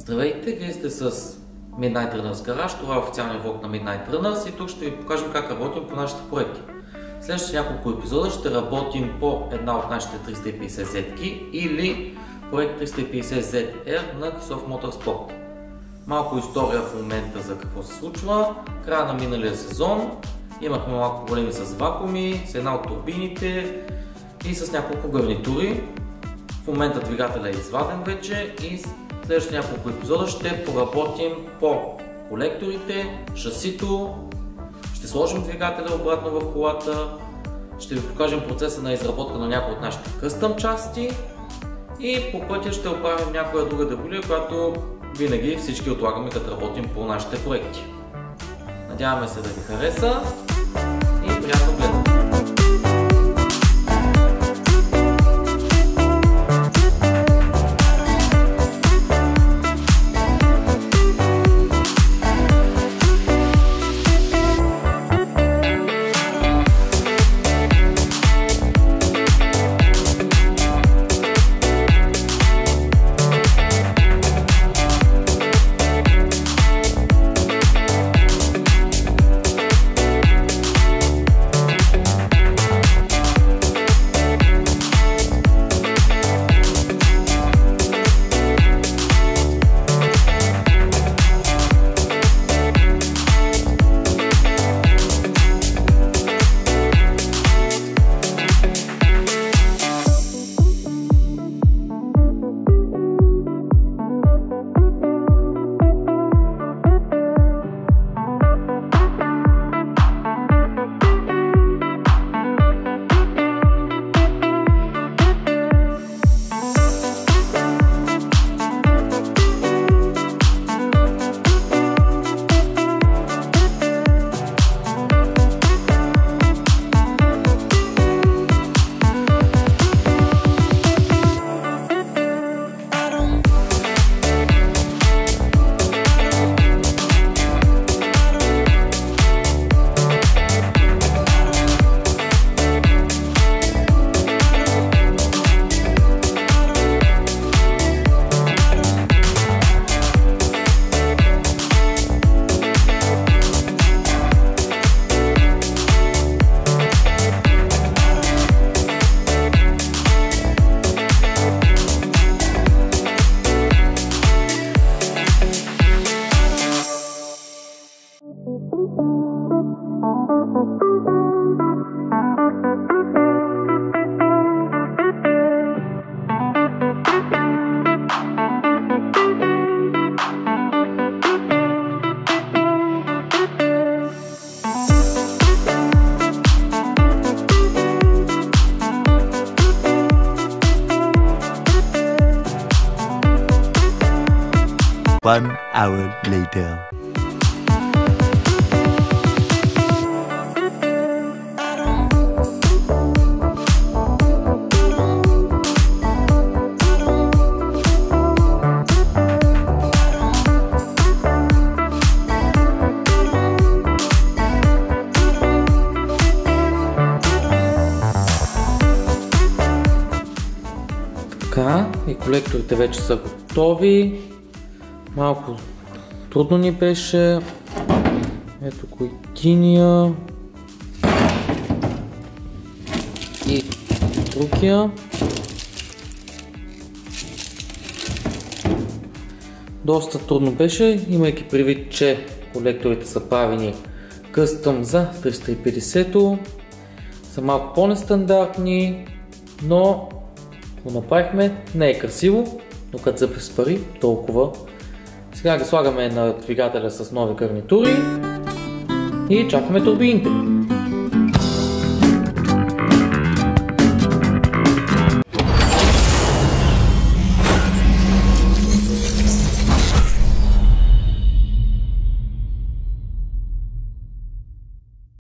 Здравейте, вие сте с Midnight Runners Garage, това е официалният влог на Midnight Runners и тук ще ви покажем как работим по нашите проекти. В следващите няколко епизода ще работим по една от нашите 350Z-ки или проект 350ZR на Kissov Motorsport. Малко история в момента за какво се случва. Края на миналия сезон имахме малко проблеми с вакууми, с една от турбините и с няколко гарнитури. В момента двигателя е изваден вече и в следващите няколко епизода ще поработим по колекторите, шасито, ще сложим двигателя обратно в колата, ще ви покажем процеса на изработка на някои от нашите къстъм части и по пътя ще оправим някоя друга деболия, която винаги всички отлагаме като работим по нашите проекти. Надяваме се да ви хареса и приятно гледане! One hour later. Така, и колекторите вече са готови. Малко трудно ни беше. Ето койкиния и другия. Доста трудно беше, имайки предвид, че колекторите са правени къстъм за 350-то. Са малко по-нестандартни, но го направихме. Не е красиво, но като за без пари, толкова. Сега ги слагаме на двигателя с нови гарнитури и чакаме турбините.